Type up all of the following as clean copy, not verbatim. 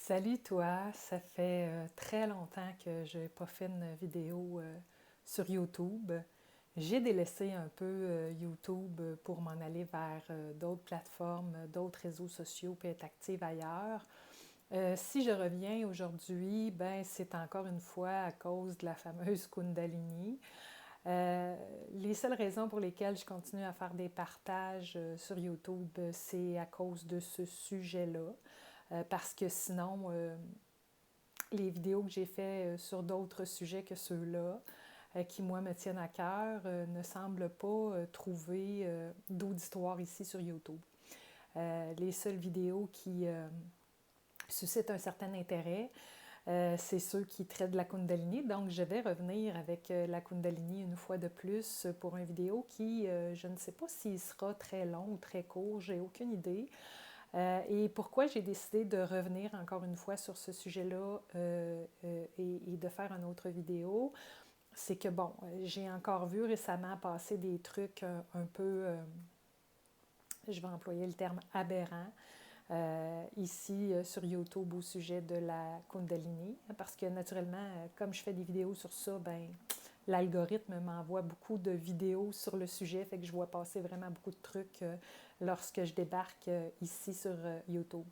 Salut toi, ça fait très longtemps que je n'ai pas fait une vidéo sur YouTube. J'ai délaissé un peu YouTube pour m'en aller vers d'autres plateformes, d'autres réseaux sociaux, puis être active ailleurs. Si je reviens aujourd'hui, ben c'est encore une fois à cause de la fameuse Kundalini. Euh, les seules raisons pour lesquelles je continue à faire des partages sur YouTube, c'est à cause de ce sujet-là. Parce que sinon, les vidéos que j'ai faites sur d'autres sujets que ceux-là, qui moi me tiennent à cœur, ne semblent pas trouver d'auditoire ici sur YouTube. Les seules vidéos qui suscitent un certain intérêt, c'est ceux qui traitent de la Kundalini. Donc, je vais revenir avec la Kundalini une fois de plus pour une vidéo qui, je ne sais pas s'il sera très long ou très court, j'ai aucune idée. Et pourquoi j'ai décidé de revenir encore une fois sur ce sujet-là et de faire une autre vidéo, c'est que, bon, j'ai encore vu récemment passer des trucs un peu, je vais employer le terme aberrant, ici sur YouTube au sujet de la Kundalini, parce que naturellement, comme je fais des vidéos sur ça, ben l'algorithme m'envoie beaucoup de vidéos sur le sujet, fait que je vois passer vraiment beaucoup de trucs lorsque je débarque ici sur YouTube.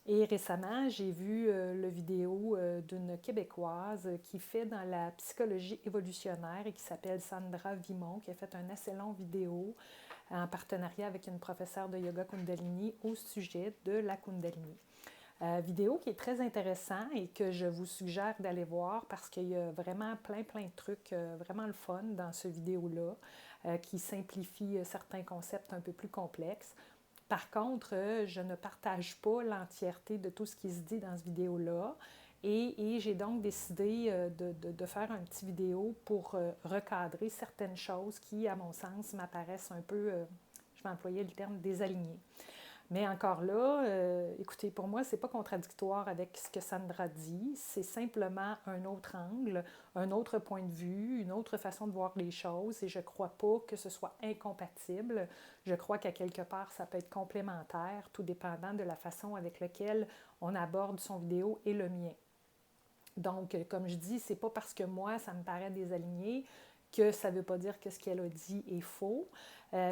Et récemment, j'ai vu la vidéo d'une Québécoise qui fait dans la psychologie évolutionnaire et qui s'appelle Sandra Vimon, qui a fait un assez long vidéo en partenariat avec une professeure de yoga Kundalini au sujet de la Kundalini. Vidéo qui est très intéressant et que je vous suggère d'aller voir parce qu'il y a vraiment plein de trucs vraiment le fun dans ce vidéo-là qui simplifie certains concepts un peu plus complexes. Par contre, je ne partage pas l'entièreté de tout ce qui se dit dans cette vidéo-là et j'ai donc décidé de faire un petit vidéo pour recadrer certaines choses qui, à mon sens, m'apparaissent un peu, je vais employer le terme, désalignées. Mais encore là, écoutez, pour moi, c'est pas contradictoire avec ce que Sandra dit, c'est simplement un autre angle, un autre point de vue, une autre façon de voir les choses et je crois pas que ce soit incompatible. Je crois qu'à quelque part, ça peut être complémentaire, tout dépendant de la façon avec laquelle on aborde son vidéo et le mien. Donc, comme je dis, c'est pas parce que moi, ça me paraît désaligné que ça ne veut pas dire que ce qu'elle a dit est faux,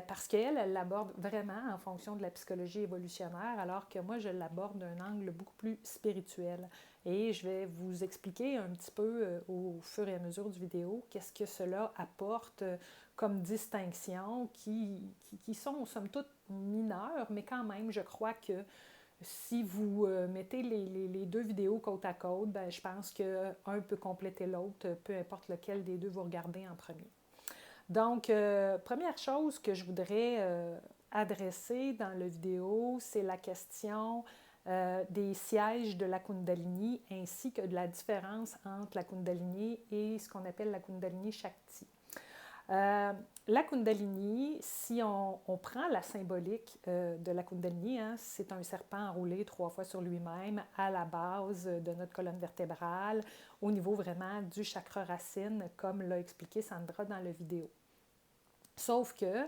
parce qu'elle, elle l'aborde vraiment en fonction de la psychologie évolutionnaire, alors que moi, je l'aborde d'un angle beaucoup plus spirituel. Et je vais vous expliquer un petit peu au fur et à mesure du vidéo qu'est-ce que cela apporte comme distinction qui sont, somme toute, mineures, mais quand même, je crois que si vous mettez les deux vidéos côte à côte, ben, je pense qu'un peut compléter l'autre, peu importe lequel des deux vous regardez en premier. Donc, première chose que je voudrais adresser dans la vidéo, c'est la question des sièges de la Kundalini ainsi que de la différence entre la Kundalini et ce qu'on appelle la Kundalini Shakti. La Kundalini, si on prend la symbolique de la Kundalini, hein, c'est un serpent enroulé 3 fois sur lui-même à la base de notre colonne vertébrale, au niveau vraiment du chakra racine, comme l'a expliqué Sandra dans la vidéo. Sauf que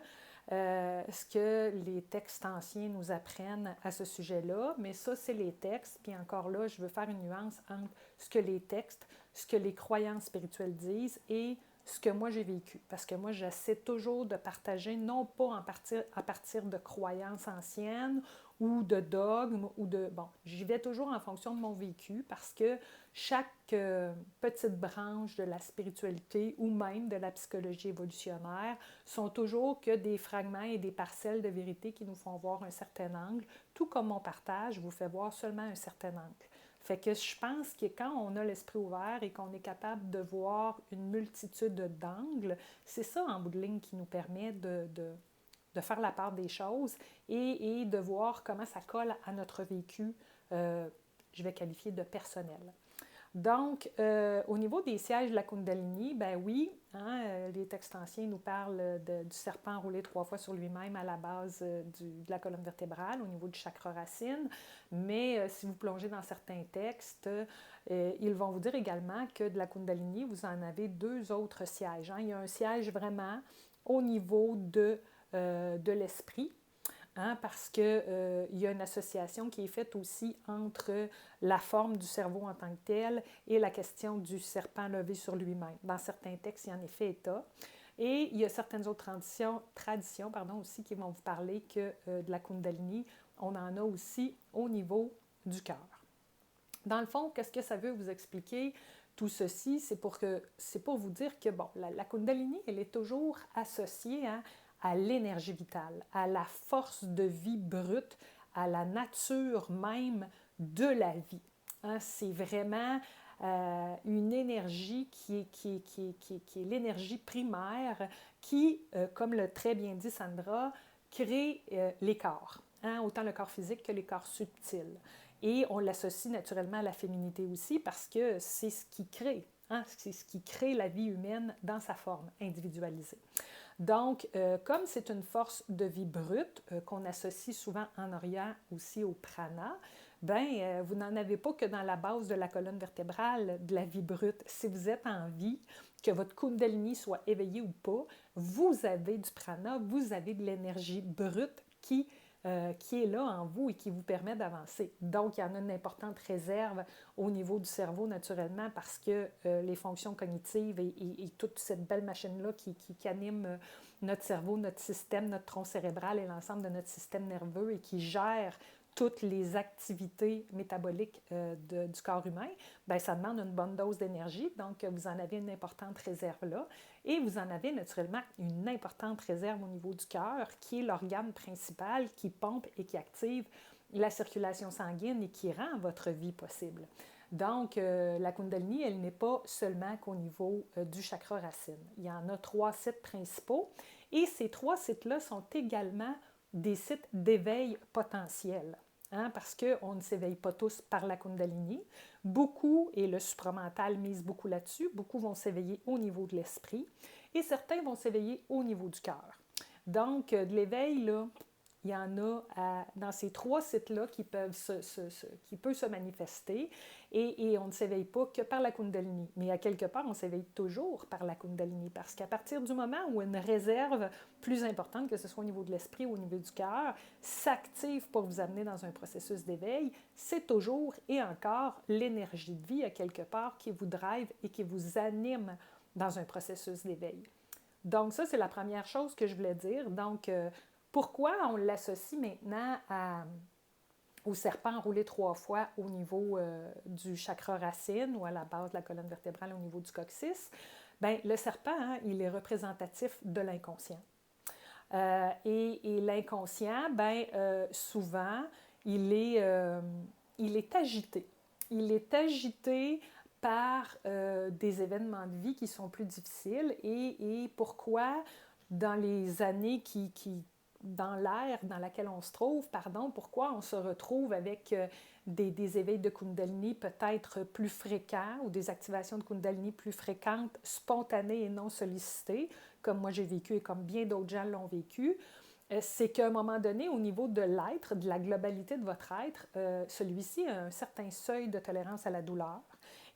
ce que les textes anciens nous apprennent à ce sujet-là, mais ça, c'est les textes, puis encore là, je veux faire une nuance entre ce que les textes, ce que les croyances spirituelles disent et ce que moi j'ai vécu. Parce que moi, j'essaie toujours de partager, non pas à partir de croyances anciennes ou de dogmes ou de... Bon, j'y vais toujours en fonction de mon vécu parce que chaque petite branche de la spiritualité ou même de la psychologie évolutionnaire sont toujours que des fragments et des parcelles de vérité qui nous font voir un certain angle, tout comme mon partage vous fait voir seulement un certain angle. Fait que je pense que quand on a l'esprit ouvert et qu'on est capable de voir une multitude d'angles, c'est ça en bout de ligne qui nous permet de faire la part des choses et de voir comment ça colle à notre vécu, je vais qualifier de personnel. Donc, au niveau des sièges de la Kundalini, ben oui, hein, les textes anciens nous parlent du serpent enroulé 3 fois sur lui-même à la base de la colonne vertébrale, au niveau du chakra racine. Mais si vous plongez dans certains textes, ils vont vous dire également que de la Kundalini, vous en avez 2 autres sièges. Hein. Il y a un siège vraiment au niveau de l'esprit, hein, parce qu'il y a une association qui est faite aussi entre la forme du cerveau en tant que tel et la question du serpent levé sur lui-même. Dans certains textes, il y en est fait état. Et il y a certaines autres traditions aussi qui vont vous parler que de la Kundalini, on en a aussi au niveau du cœur. Dans le fond, qu'est-ce que ça veut vous expliquer? Tout ceci, c'est pour vous dire que bon, la Kundalini, elle est toujours associée à l'énergie vitale, à la force de vie brute, à la nature même de la vie. Hein, c'est vraiment une énergie qui est l'énergie primaire qui, comme l'a très bien dit Sandra, crée les corps, hein, autant le corps physique que les corps subtils. Et on l'associe naturellement à la féminité aussi parce que c'est ce qui crée, hein, c'est ce qui crée la vie humaine dans sa forme individualisée. Donc, comme c'est une force de vie brute qu'on associe souvent en Orient aussi au prana, ben, vous n'en avez pas que dans la base de la colonne vertébrale de la vie brute. Si vous êtes en vie, que votre Kundalini soit éveillé ou pas, vous avez du prana, vous avez de l'énergie brute qui est là en vous et qui vous permet d'avancer. Donc, il y en a une importante réserve au niveau du cerveau, naturellement, parce que les fonctions cognitives et toute cette belle machine-là qui anime notre cerveau, notre système, notre tronc cérébral et l'ensemble de notre système nerveux et qui gère toutes les activités métaboliques du corps humain, bien, ça demande une bonne dose d'énergie. Donc, vous en avez une importante réserve là. Et vous en avez naturellement une importante réserve au niveau du cœur, qui est l'organe principal qui pompe et qui active la circulation sanguine et qui rend votre vie possible. Donc, la Kundalini, elle n'est pas seulement qu'au niveau du chakra racine. Il y en a 3 sites principaux et ces 3 sites-là sont également des sites d'éveil potentiel. Hein, parce qu'on ne s'éveille pas tous par la Kundalini. Beaucoup, et le supramental mise beaucoup là-dessus, beaucoup vont s'éveiller au niveau de l'esprit et certains vont s'éveiller au niveau du cœur. Donc, de l'éveil, là, il y en a dans ces 3 sites-là qui peuvent se manifester et on ne s'éveille pas que par la Kundalini. Mais à quelque part, on s'éveille toujours par la Kundalini parce qu'à partir du moment où une réserve plus importante, que ce soit au niveau de l'esprit ou au niveau du cœur, s'active pour vous amener dans un processus d'éveil, c'est toujours et encore l'énergie de vie à quelque part qui vous drive et qui vous anime dans un processus d'éveil. Donc ça, c'est la première chose que je voulais dire. Donc, pourquoi on l'associe maintenant au serpent enroulé 3 fois au niveau du chakra racine ou à la base de la colonne vertébrale au niveau du coccyx? Bien, le serpent, hein, il est représentatif de l'inconscient. Et l'inconscient, bien, souvent, il est agité. Il est agité par des événements de vie qui sont plus difficiles. Et pourquoi, dans les années dans l'ère dans laquelle on se trouve, pourquoi on se retrouve avec des éveils de Kundalini peut-être plus fréquents ou des activations de Kundalini plus fréquentes, spontanées et non sollicitées, comme moi j'ai vécu et comme bien d'autres gens l'ont vécu, c'est qu'à un moment donné, au niveau de l'être, de la globalité de votre être, celui-ci a un certain seuil de tolérance à la douleur.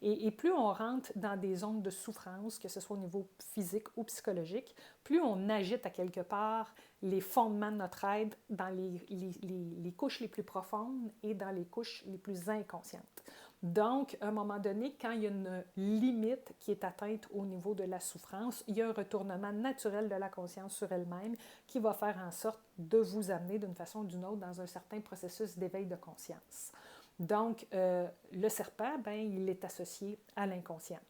Et plus on rentre dans des zones de souffrance, que ce soit au niveau physique ou psychologique, plus on agite à quelque part les fondements de notre être dans les couches les plus profondes et dans les couches les plus inconscientes. Donc, à un moment donné, quand il y a une limite qui est atteinte au niveau de la souffrance, il y a un retournement naturel de la conscience sur elle-même qui va faire en sorte de vous amener d'une façon ou d'une autre dans un certain processus d'éveil de conscience. Donc, le serpent, ben, il est associé à l'inconscient.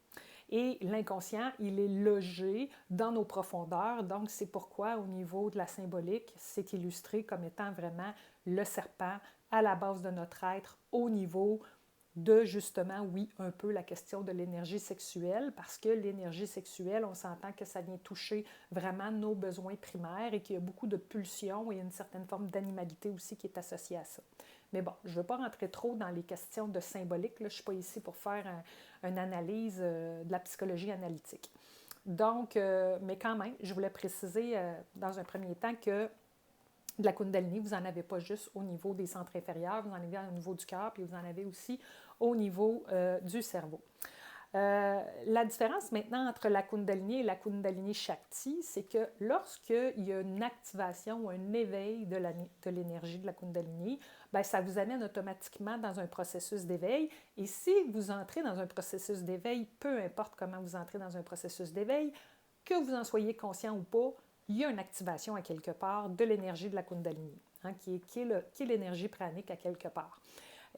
Et l'inconscient, il est logé dans nos profondeurs. Donc, c'est pourquoi, au niveau de la symbolique, c'est illustré comme étant vraiment le serpent à la base de notre être, au niveau de, justement, oui, un peu la question de l'énergie sexuelle, parce que l'énergie sexuelle, on s'entend que ça vient toucher vraiment nos besoins primaires et qu'il y a beaucoup de pulsions et une certaine forme d'animalité aussi qui est associée à ça. Mais bon, je ne veux pas rentrer trop dans les questions de symbolique. Là, je ne suis pas ici pour faire une analyse de la psychologie analytique. Donc, mais quand même, je voulais préciser dans un premier temps que de la Kundalini, vous n'en avez pas juste au niveau des centres inférieurs, vous en avez au niveau du cœur, puis vous en avez aussi au niveau du cerveau. La différence maintenant entre la Kundalini et la Kundalini Shakti, c'est que lorsqu'il y a une activation ou un éveil de l'énergie de la Kundalini, bien, ça vous amène automatiquement dans un processus d'éveil. Et si vous entrez dans un processus d'éveil, peu importe comment vous entrez dans un processus d'éveil, que vous en soyez conscient ou pas, il y a une activation à quelque part de l'énergie de la Kundalini, hein, qui est l'énergie pranique à quelque part.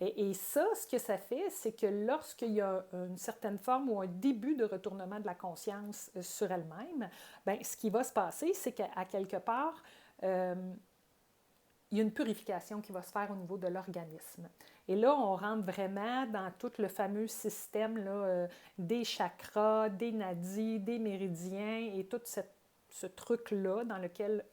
Et ça, ce que ça fait, c'est que lorsqu'il y a une certaine forme ou un début de retournement de la conscience sur elle-même, bien, ce qui va se passer, c'est qu'à quelque part, euh, il y a une purification qui va se faire au niveau de l'organisme. Et là, on rentre vraiment dans tout le fameux système là, des chakras, des nadis, des méridiens et tout ce truc-là dans lequel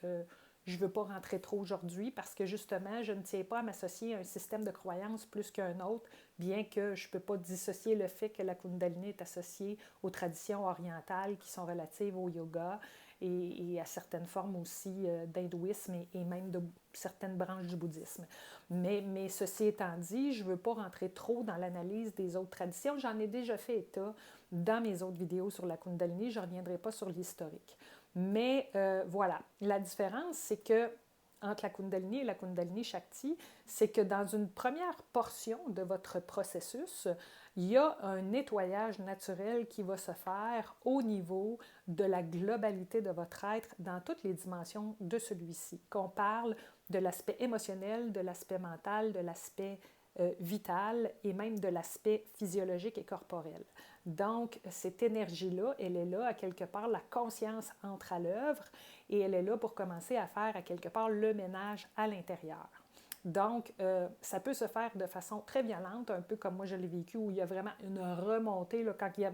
je ne veux pas rentrer trop aujourd'hui parce que justement, je ne tiens pas à m'associer à un système de croyance plus qu'un autre, bien que je ne peux pas dissocier le fait que la Kundalini est associée aux traditions orientales qui sont relatives au yoga et à certaines formes aussi d'hindouisme et même de certaines branches du bouddhisme. Mais ceci étant dit, je ne veux pas rentrer trop dans l'analyse des autres traditions. J'en ai déjà fait état dans mes autres vidéos sur la Kundalini. Je ne reviendrai pas sur l'historique. Mais voilà, la différence, c'est que entre la Kundalini et la Kundalini Shakti, c'est que dans une première portion de votre processus, il y a un nettoyage naturel qui va se faire au niveau de la globalité de votre être dans toutes les dimensions de celui-ci. Qu'on parle de l'aspect émotionnel, de l'aspect mental, de l'aspect vital et même de l'aspect physiologique et corporel. Donc, cette énergie-là, elle est là, à quelque part, la conscience entre à l'œuvre et elle est là pour commencer à faire, à quelque part, le ménage à l'intérieur. Donc, ça peut se faire de façon très violente, un peu comme moi je l'ai vécu, où il y a vraiment une remontée, là, quand il y a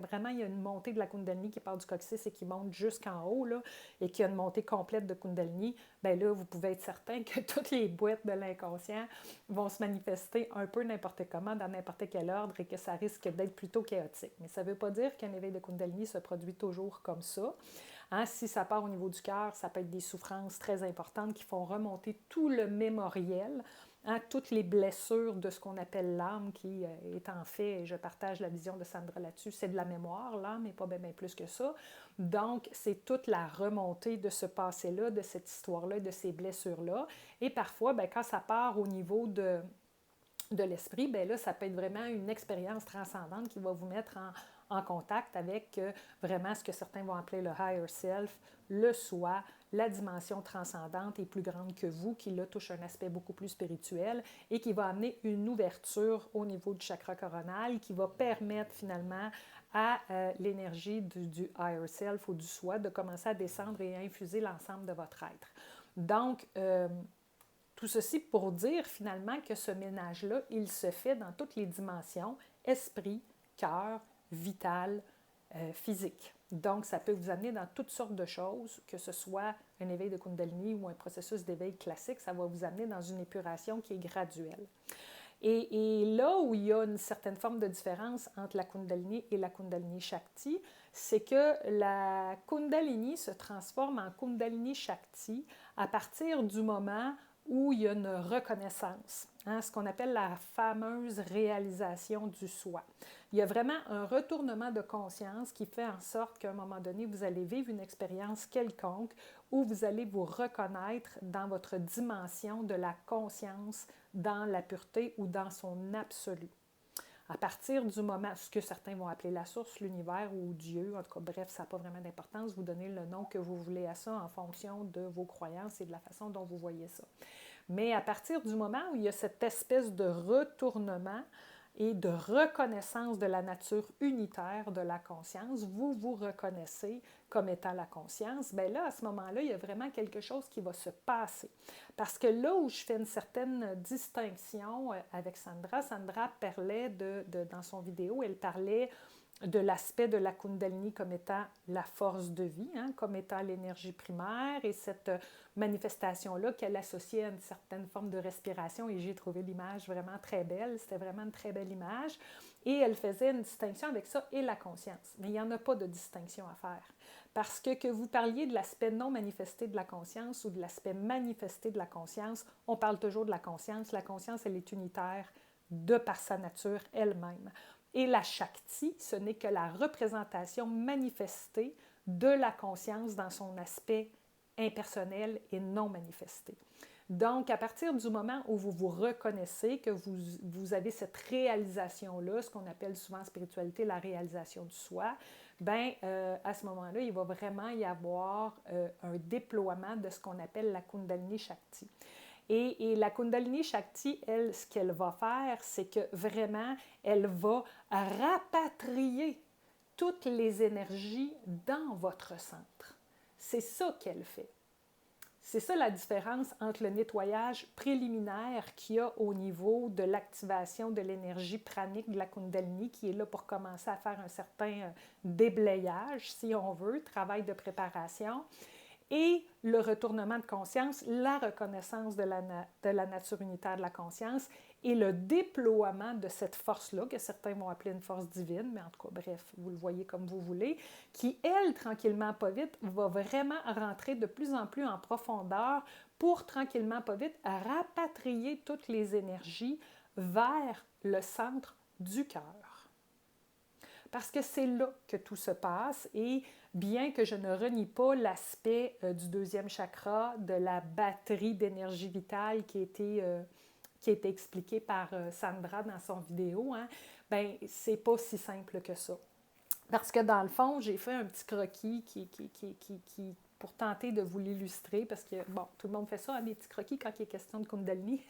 une montée de la Kundalini qui part du coccyx et qui monte jusqu'en haut, là, et qu'il y a une montée complète de Kundalini, bien là, vous pouvez être certain que toutes les boîtes de l'inconscient vont se manifester un peu n'importe comment, dans n'importe quel ordre, et que ça risque d'être plutôt chaotique. Mais ça ne veut pas dire qu'un éveil de Kundalini se produit toujours comme ça. Hein, si ça part au niveau du cœur, ça peut être des souffrances très importantes qui font remonter tout le mémoriel, hein, toutes les blessures de ce qu'on appelle l'âme, qui est en fait, et je partage la vision de Sandra là-dessus, c'est de la mémoire, l'âme, et pas bien plus que ça. Donc, c'est toute la remontée de ce passé-là, de cette histoire-là, de ces blessures-là. Et parfois, bien, quand ça part au niveau de l'esprit, bien là, ça peut être vraiment une expérience transcendante qui va vous mettre en contact avec vraiment ce que certains vont appeler le higher self, le soi, la dimension transcendante et plus grande que vous, qui là touche un aspect beaucoup plus spirituel et qui va amener une ouverture au niveau du chakra coronal qui va permettre finalement à l'énergie du higher self ou du soi de commencer à descendre et à infuser l'ensemble de votre être. Donc, tout ceci pour dire finalement que ce ménage-là, il se fait dans toutes les dimensions, esprit, cœur, vital, physique. Donc, ça peut vous amener dans toutes sortes de choses, que ce soit un éveil de Kundalini ou un processus d'éveil classique, ça va vous amener dans une épuration qui est graduelle. Et là où il y a une certaine forme de différence entre la Kundalini et la Kundalini Shakti, c'est que la Kundalini se transforme en Kundalini Shakti à partir du moment où il y a une reconnaissance, hein, ce qu'on appelle la fameuse réalisation du soi. Il y a vraiment un retournement de conscience qui fait en sorte qu'à un moment donné, vous allez vivre une expérience quelconque où vous allez vous reconnaître dans votre dimension de la conscience, dans la pureté ou dans son absolu. À partir du moment, ce que certains vont appeler la source, l'univers ou Dieu, en tout cas, bref, ça n'a pas vraiment d'importance, vous donnez le nom que vous voulez à ça en fonction de vos croyances et de la façon dont vous voyez ça. Mais à partir du moment où il y a cette espèce de retournement et de reconnaissance de la nature unitaire de la conscience, vous vous reconnaissez comme étant la conscience, bien là, à ce moment-là, il y a vraiment quelque chose qui va se passer. Parce que là où je fais une certaine distinction avec Sandra, Sandra parlait dans son vidéo, elle parlait de l'aspect de la Kundalini comme étant la force de vie, hein, comme étant l'énergie primaire et cette manifestation-là qu'elle associait à une certaine forme de respiration et j'ai trouvé l'image vraiment très belle, c'était vraiment une très belle image et elle faisait une distinction avec ça et la conscience. Mais il n'y en a pas de distinction à faire parce que vous parliez de l'aspect non manifesté de la conscience ou de l'aspect manifesté de la conscience, on parle toujours de la conscience, elle est unitaire de par sa nature elle-même. Et la Shakti, ce n'est que la représentation manifestée de la conscience dans son aspect impersonnel et non manifesté. Donc, à partir du moment où vous vous reconnaissez, que vous avez cette réalisation-là, ce qu'on appelle souvent en spiritualité la réalisation du soi, à ce moment-là, il va vraiment y avoir un déploiement de ce qu'on appelle la Kundalini Shakti. Et la Kundalini Shakti, elle, ce qu'elle va faire, c'est que vraiment, elle va rapatrier toutes les énergies dans votre centre. C'est ça qu'elle fait. C'est ça la différence entre le nettoyage préliminaire qu'il y a au niveau de l'activation de l'énergie pranique de la Kundalini, qui est là pour commencer à faire un certain déblayage, si on veut, travail de préparation, et le retournement de conscience, la reconnaissance de la nature unitaire de la conscience et le déploiement de cette force-là, que certains vont appeler une force divine, mais en tout cas, bref, vous le voyez comme vous voulez, qui, elle, tranquillement, pas vite, va vraiment rentrer de plus en plus en profondeur pour, tranquillement, pas vite, rapatrier toutes les énergies vers le centre du cœur. Parce que c'est là que tout se passe et bien que je ne renie pas l'aspect du deuxième chakra, de la batterie d'énergie vitale qui a été expliqué par Sandra dans son vidéo, c'est pas si simple que ça. Parce que dans le fond, j'ai fait un petit croquis qui pour tenter de vous l'illustrer, parce que, bon, tout le monde fait ça, des petits croquis quand il est question de Kundalini.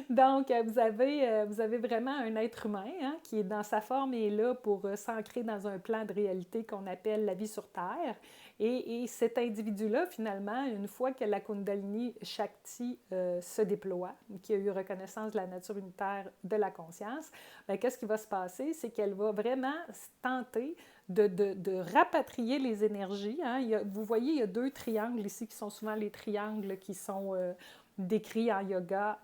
Donc, vous avez vraiment un être humain qui est dans sa forme et est là pour s'ancrer dans un plan de réalité qu'on appelle la vie sur Terre. Et cet individu-là, finalement, une fois que la Kundalini Shakti se déploie, qui a eu reconnaissance de la nature unitaire de la conscience, qu'est-ce qui va se passer? C'est qu'elle va vraiment tenter de rapatrier les énergies. Vous voyez, il y a 2 triangles ici qui sont souvent les triangles qui sont décrits en yoga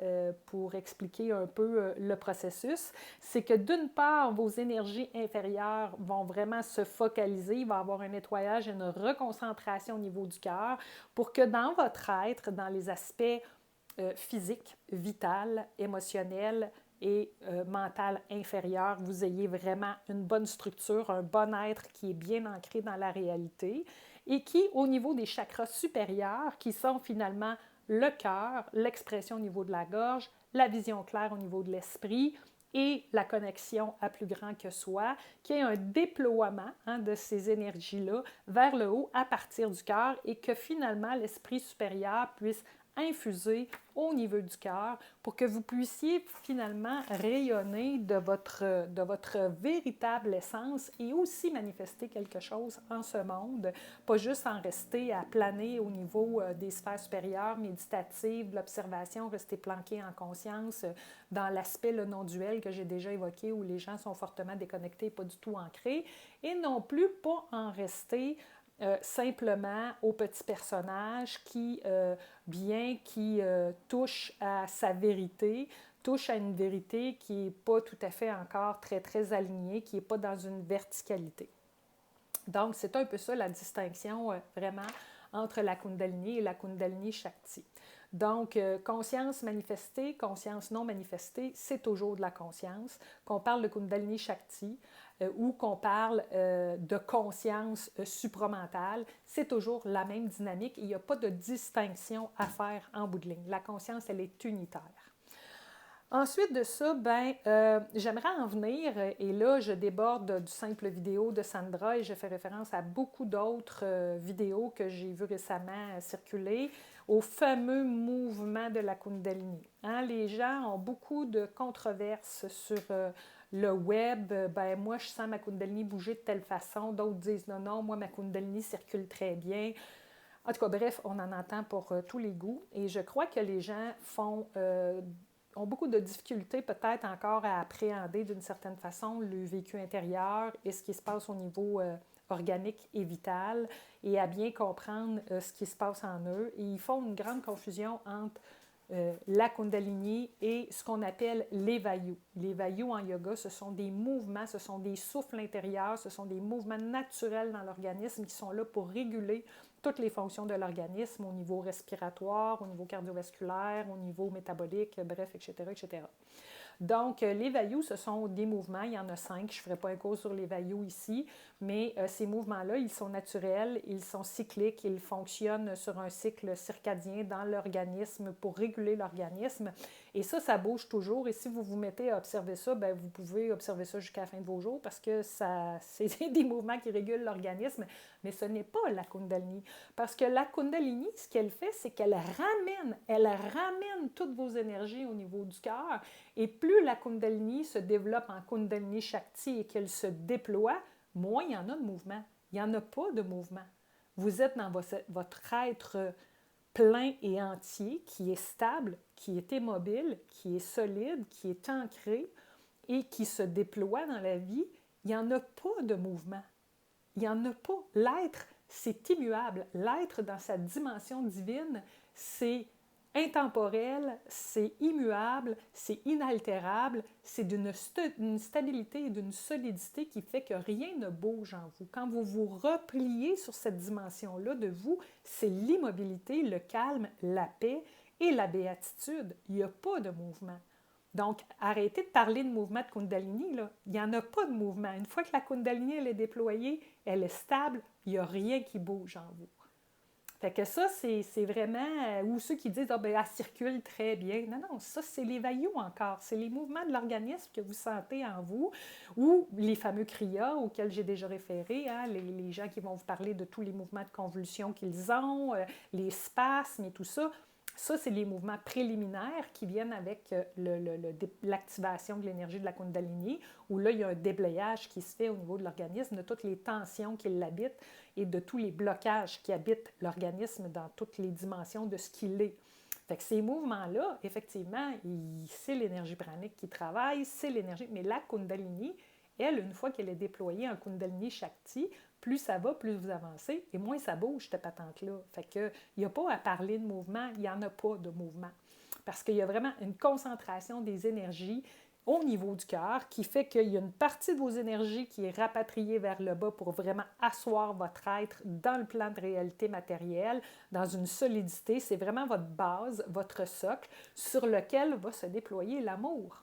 pour expliquer un peu le processus. C'est que d'une part, vos énergies inférieures vont vraiment se focaliser, il va y avoir un nettoyage, une reconcentration au niveau du cœur pour que dans votre être, dans les aspects physiques, vital, émotionnels, et mental inférieur, vous ayez vraiment une bonne structure, un bon être qui est bien ancré dans la réalité et qui, au niveau des chakras supérieurs, qui sont finalement le cœur, l'expression au niveau de la gorge, la vision claire au niveau de l'esprit et la connexion à plus grand que soi, qui est un déploiement de ces énergies-là vers le haut à partir du cœur et que finalement l'esprit supérieur puisse infuser au niveau du cœur pour que vous puissiez finalement rayonner de votre véritable essence et aussi manifester quelque chose en ce monde, pas juste en rester à planer au niveau des sphères supérieures, méditatives, de l'observation, rester planqué en conscience dans l'aspect le non-duel que j'ai déjà évoqué où les gens sont fortement déconnectés, pas du tout ancrés, et non plus pas en rester simplement au petit personnage qui, bien qui touche à sa vérité, touche à une vérité qui n'est pas tout à fait encore très, très alignée, qui n'est pas dans une verticalité. Donc, c'est un peu ça la distinction vraiment entre la Kundalini et la Kundalini Shakti. Donc, conscience manifestée, conscience non manifestée, c'est toujours de la conscience. Qu'on parle de Kundalini Shakti ou qu'on parle de conscience supramentale, c'est toujours la même dynamique. Il n'y a pas de distinction à faire en bout de ligne. La conscience, elle est unitaire. Ensuite de ça, j'aimerais en venir, et là, je déborde du simple vidéo de Sandra et je fais référence à beaucoup d'autres vidéos que j'ai vues récemment circuler, au fameux mouvement de la Kundalini. Les gens ont beaucoup de controverses sur le web. Moi, je sens ma Kundalini bouger de telle façon. D'autres disent non, non, moi, ma Kundalini circule très bien. En tout cas, bref, on en entend pour tous les goûts. Et je crois que les gens ont beaucoup de difficultés peut-être encore à appréhender d'une certaine façon le vécu intérieur et ce qui se passe au niveau organique et vital et à bien comprendre ce qui se passe en eux. Et ils font une grande confusion entre la Kundalini et ce qu'on appelle les vayus. Les vayus en yoga, ce sont des mouvements, ce sont des souffles intérieurs, ce sont des mouvements naturels dans l'organisme qui sont là pour réguler toutes les fonctions de l'organisme au niveau respiratoire, au niveau cardiovasculaire, au niveau métabolique, bref, etc., etc. Donc, les vayu, ce sont des mouvements, il y en a 5, je ne ferai pas un cours sur les vayu ici, mais ces mouvements-là, ils sont naturels, ils sont cycliques, ils fonctionnent sur un cycle circadien dans l'organisme pour réguler l'organisme. Et ça bouge toujours. Et si vous vous mettez à observer ça, bien, vous pouvez observer ça jusqu'à la fin de vos jours parce que c'est des mouvements qui régulent l'organisme. Mais ce n'est pas la Kundalini. Parce que la Kundalini, ce qu'elle fait, c'est qu'elle ramène toutes vos énergies au niveau du cœur. Et plus la Kundalini se développe en Kundalini Shakti et qu'elle se déploie, moins il y en a de mouvement. Il n'y en a pas de mouvement. Vous êtes dans votre être plein et entier, qui est stable, qui est immobile, qui est solide, qui est ancré et qui se déploie dans la vie. Il n'y en a pas de mouvement. Il n'y en a pas. L'être, c'est immuable. L'être, dans sa dimension divine, c'est intemporel, c'est immuable, c'est inaltérable, c'est d'une stabilité et d'une solidité qui fait que rien ne bouge en vous. Quand vous vous repliez sur cette dimension-là de vous, c'est l'immobilité, le calme, la paix et la béatitude. Il n'y a pas de mouvement. Donc, arrêtez de parler de mouvement de Kundalini, là. Il n'y en a pas de mouvement. Une fois que la Kundalini elle est déployée, elle est stable, il n'y a rien qui bouge en vous. Fait que ça, c'est vraiment... ou ceux qui disent « Ah, ben elle circule très bien ». Non, non, ça, c'est les vayu encore. C'est les mouvements de l'organisme que vous sentez en vous, ou les fameux kriyas auxquels j'ai déjà référé, hein, les gens qui vont vous parler de tous les mouvements de convulsion qu'ils ont, les spasmes et tout ça. Ça, c'est les mouvements préliminaires qui viennent avec l'activation de l'énergie de la Kundalini, où là, il y a un déblayage qui se fait au niveau de l'organisme, de toutes les tensions qui l'habitent et de tous les blocages qui habitent l'organisme dans toutes les dimensions de ce qu'il est. Fait que ces mouvements-là, effectivement, c'est l'énergie pranique qui travaille, c'est l'énergie, mais la Kundalini, elle, une fois qu'elle est déployée en Kundalini Shakti, plus ça va, plus vous avancez, et moins ça bouge, cette patente-là. Fait que il n'y a pas à parler de mouvement, il n'y en a pas de mouvement. Parce qu'il y a vraiment une concentration des énergies au niveau du cœur qui fait qu'il y a une partie de vos énergies qui est rapatriée vers le bas pour vraiment asseoir votre être dans le plan de réalité matérielle, dans une solidité. C'est vraiment votre base, votre socle sur lequel va se déployer l'amour.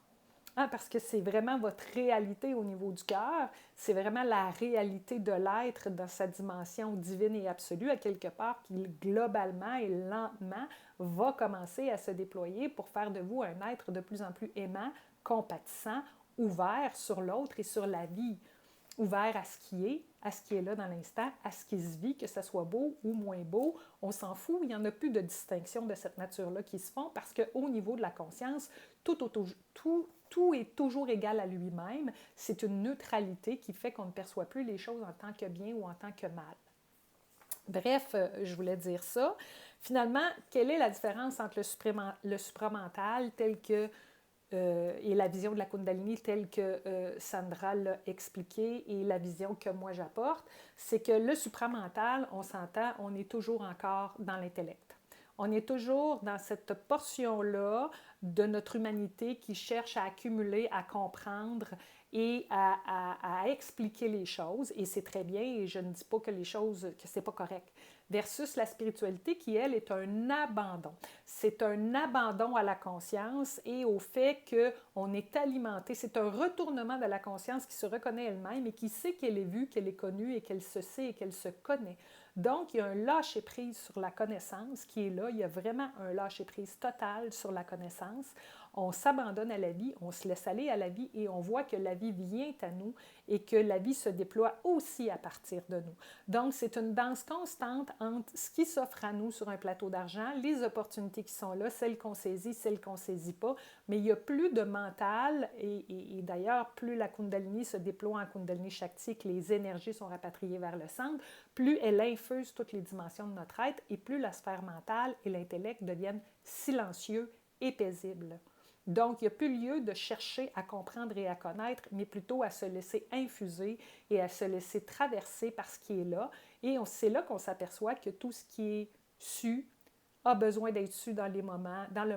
Ah, parce que c'est vraiment votre réalité au niveau du cœur, c'est vraiment la réalité de l'être dans sa dimension divine et absolue, à quelque part, qui globalement et lentement va commencer à se déployer pour faire de vous un être de plus en plus aimant, compatissant, ouvert sur l'autre et sur la vie, ouvert à ce qui est là dans l'instant, à ce qui se vit, que ce soit beau ou moins beau, on s'en fout, il n'y en a plus de distinction de cette nature-là qui se font parce qu'au niveau de la conscience, tout est toujours égal à lui-même. C'est une neutralité qui fait qu'on ne perçoit plus les choses en tant que bien ou en tant que mal. Bref, je voulais dire ça. Finalement, quelle est la différence entre le supramental tel que et la vision de la Kundalini telle que Sandra l'a expliqué et la vision que moi j'apporte, c'est que le supramental, on s'entend, on est toujours encore dans l'intellect. On est toujours dans cette portion-là de notre humanité qui cherche à accumuler, à comprendre et à expliquer les choses. Et c'est très bien, et je ne dis pas que les choses, que c'est pas correct. Versus la spiritualité qui, elle, est un abandon. C'est un abandon à la conscience et au fait qu'on est alimenté. C'est un retournement de la conscience qui se reconnaît elle-même et qui sait qu'elle est vue, qu'elle est connue et qu'elle se sait et qu'elle se connaît. Donc, il y a un lâcher-prise sur la connaissance qui est là. Il y a vraiment un lâcher-prise total sur la connaissance. On s'abandonne à la vie, on se laisse aller à la vie et on voit que la vie vient à nous et que la vie se déploie aussi à partir de nous. Donc, c'est une danse constante entre ce qui s'offre à nous sur un plateau d'argent, les opportunités qui sont là, celles qu'on saisit, celles qu'on ne saisit pas, mais il n'y a plus de mental et d'ailleurs, plus la Kundalini se déploie en Kundalini Shakti, que les énergies sont rapatriées vers le centre, plus elle infuse toutes les dimensions de notre être et plus la sphère mentale et l'intellect deviennent silencieux et paisibles. Donc, il n'y a plus lieu de chercher à comprendre et à connaître, mais plutôt à se laisser infuser et à se laisser traverser par ce qui est là. Et c'est là qu'on s'aperçoit que tout ce qui est su a besoin d'être su dans le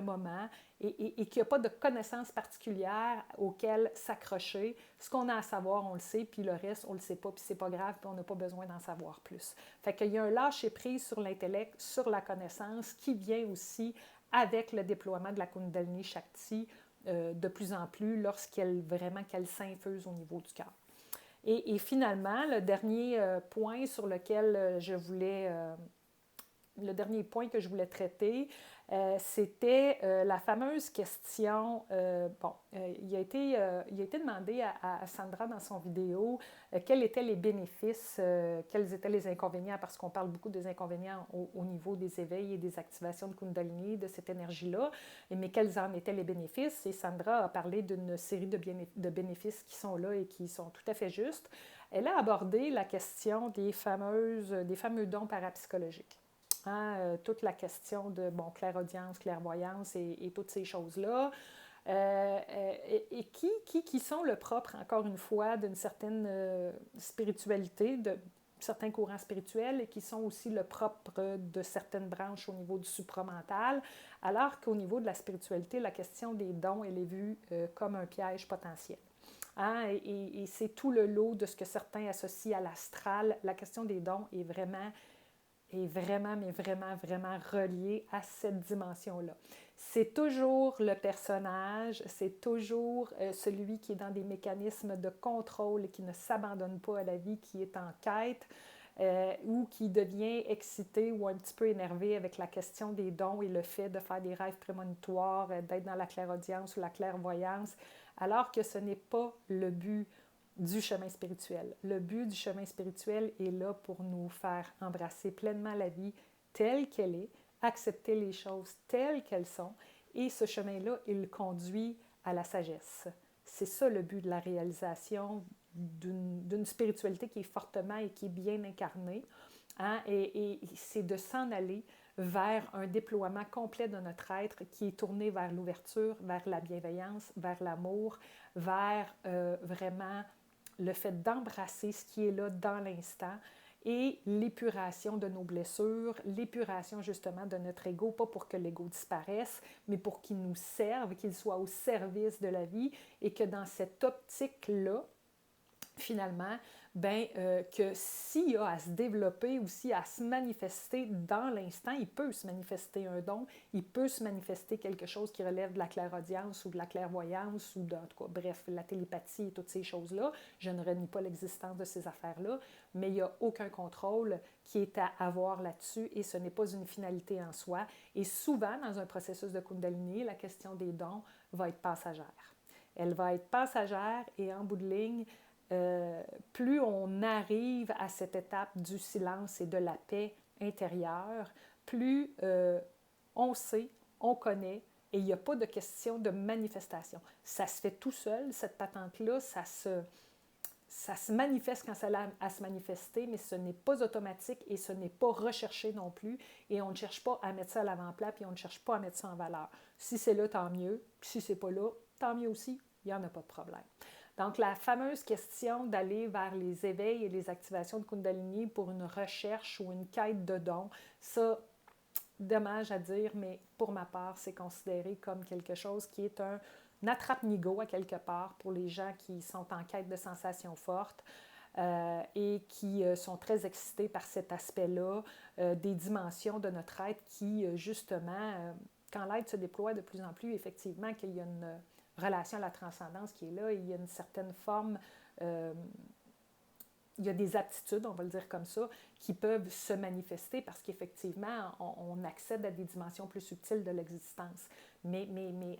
moment, et qu'il n'y a pas de connaissances particulières auxquelles s'accrocher. Ce qu'on a à savoir, on le sait, puis le reste, on ne le sait pas, puis c'est pas grave, puis on n'a pas besoin d'en savoir plus. Fait qu'il y a un lâcher-prise sur l'intellect, sur la connaissance, qui vient aussi avec le déploiement de la Kundalini Shakti de plus en plus qu'elle s'infuse au niveau du cœur. Et finalement, le dernier point sur lequel le dernier point que je voulais traiter, c'était la fameuse question, il a été demandé à Sandra dans son vidéo quels étaient les bénéfices, quels étaient les inconvénients, parce qu'on parle beaucoup des inconvénients au niveau des éveils et des activations de Kundalini, de cette énergie-là, mais quels en étaient les bénéfices. Et Sandra a parlé d'une série de bénéfices qui sont là et qui sont tout à fait justes. Elle a abordé la question des fameux dons parapsychologiques. Toute la question de clairaudience, clairvoyance et toutes ces choses-là. Et qui sont le propre, encore une fois, d'une certaine spiritualité, de certains courants spirituels et qui sont aussi le propre de certaines branches au niveau du supramental, alors qu'au niveau de la spiritualité, la question des dons, elle est vue comme un piège potentiel. Et c'est tout le lot de ce que certains associent à l'astral. La question des dons est vraiment, mais vraiment relié à cette dimension-là. C'est toujours le personnage, c'est toujours celui qui est dans des mécanismes de contrôle et qui ne s'abandonne pas à la vie, qui est en quête ou qui devient excité ou un petit peu énervé avec la question des dons et le fait de faire des rêves prémonitoires, d'être dans la clairaudience ou la clairvoyance, alors que ce n'est pas le but du chemin spirituel. Le but du chemin spirituel est là pour nous faire embrasser pleinement la vie telle qu'elle est, accepter les choses telles qu'elles sont, et ce chemin-là, il conduit à la sagesse. C'est ça le but de la réalisation d'une spiritualité qui est fortement et qui est bien incarnée, et c'est de s'en aller vers un déploiement complet de notre être qui est tourné vers l'ouverture, vers la bienveillance, vers l'amour, vers vraiment le fait d'embrasser ce qui est là dans l'instant et l'épuration de nos blessures, l'épuration justement de notre ego, pas pour que l'ego disparaisse, mais pour qu'il nous serve, qu'il soit au service de la vie et que dans cette optique-là, finalement, que s'il y a à se développer ou s'il y a à se manifester dans l'instant, il peut se manifester un don, il peut se manifester quelque chose qui relève de la clairaudience ou de la clairvoyance ou en tout cas, bref, la télépathie et toutes ces choses-là. Je ne renie pas l'existence de ces affaires-là, mais il n'y a aucun contrôle qui est à avoir là-dessus et ce n'est pas une finalité en soi. Et souvent, dans un processus de Kundalini, la question des dons va être passagère. Elle va être passagère et en bout de ligne, plus on arrive à cette étape du silence et de la paix intérieure, plus on sait, on connaît, et il n'y a pas de question de manifestation. Ça se fait tout seul, cette patente-là, ça se manifeste quand ça a à se manifester, mais ce n'est pas automatique et ce n'est pas recherché non plus, et on ne cherche pas à mettre ça à l'avant-plan, puis on ne cherche pas à mettre ça en valeur. Si c'est là, tant mieux, puis si c'est pas là, tant mieux aussi, il n'y en a pas de problème. Donc, la fameuse question d'aller vers les éveils et les activations de Kundalini pour une recherche ou une quête de dons, ça, dommage à dire, mais pour ma part, c'est considéré comme quelque chose qui est un attrape-nigo à quelque part pour les gens qui sont en quête de sensations fortes et qui sont très excités par cet aspect-là des dimensions de notre être qui, justement, quand l'être se déploie de plus en plus, effectivement, qu'il y a une relation à la transcendance qui est là, et il y a une certaine forme, il y a des aptitudes, on va le dire comme ça, qui peuvent se manifester parce qu'effectivement, on accède à des dimensions plus subtiles de l'existence. Mais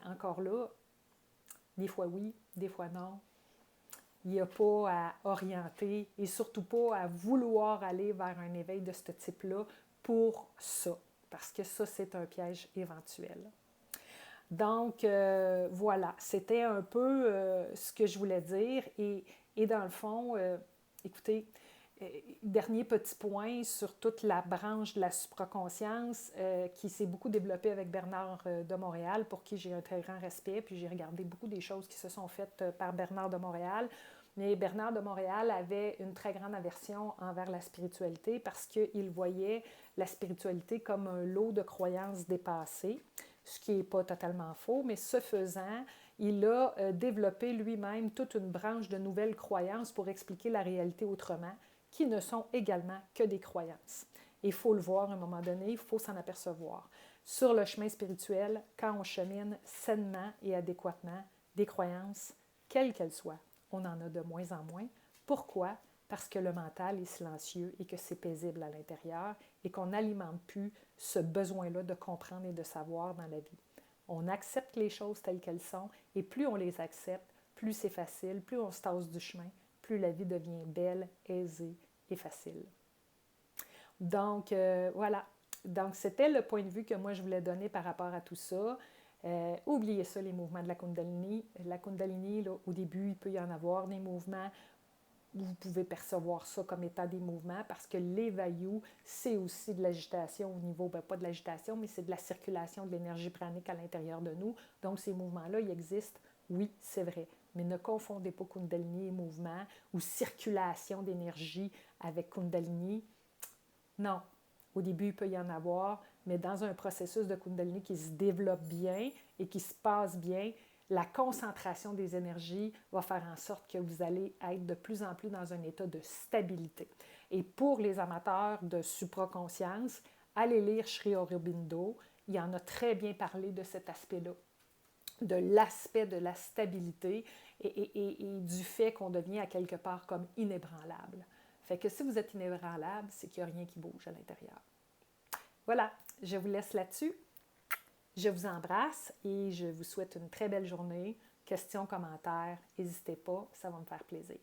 encore là, des fois oui, des fois non. Il n'y a pas à orienter et surtout pas à vouloir aller vers un éveil de ce type-là pour ça, parce que ça, c'est un piège éventuel. Donc, voilà, c'était un peu ce que je voulais dire. Et dans le fond, écoutez, dernier petit point sur toute la branche de la supraconscience qui s'est beaucoup développée avec Bernard de Montréal, pour qui j'ai un très grand respect, puis j'ai regardé beaucoup des choses qui se sont faites par Bernard de Montréal. Mais Bernard de Montréal avait une très grande aversion envers la spiritualité parce qu'il voyait la spiritualité comme un lot de croyances dépassées, ce qui n'est pas totalement faux, mais ce faisant, il a développé lui-même toute une branche de nouvelles croyances pour expliquer la réalité autrement, qui ne sont également que des croyances. Il faut le voir à un moment donné, il faut s'en apercevoir. sur le chemin spirituel quand on chemine sainement et adéquatement des croyances, quelles qu'elles soient. On en a de moins en moins. Pourquoi? Parce que le mental est silencieux et que c'est paisible à l'intérieur et qu'on n'alimente plus ce besoin-là de comprendre et de savoir dans la vie. On accepte les choses telles qu'elles sont et plus on les accepte, plus c'est facile, plus on se tasse du chemin, plus la vie devient belle, aisée et facile. Donc, voilà. Donc, c'était le point de vue que moi, je voulais donner par rapport à tout ça. Oubliez ça, les mouvements de la Kundalini. La Kundalini, là, au début, il peut y en avoir des mouvements. Vous pouvez percevoir ça comme étant des mouvements parce que les vayu, c'est aussi de l'agitation au niveau, pas de l'agitation, mais c'est de la circulation de l'énergie pranique à l'intérieur de nous. Donc, ces mouvements-là, ils existent. Oui, c'est vrai. Mais ne confondez pas Kundalini et mouvement ou circulation d'énergie avec Kundalini. Non. Au début, il peut y en avoir, mais dans un processus de Kundalini qui se développe bien et qui se passe bien, la concentration des énergies va faire en sorte que vous allez être de plus en plus dans un état de stabilité. Et pour les amateurs de supraconscience, allez lire Sri Aurobindo. Il en a très bien parlé de cet aspect-là, de l'aspect de la stabilité et du fait qu'on devient à quelque part comme inébranlable. Fait que si vous êtes inébranlable, c'est qu'il n'y a rien qui bouge à l'intérieur. Voilà, je vous laisse là-dessus. Je vous embrasse et je vous souhaite une très belle journée. Questions, commentaires, n'hésitez pas, ça va me faire plaisir.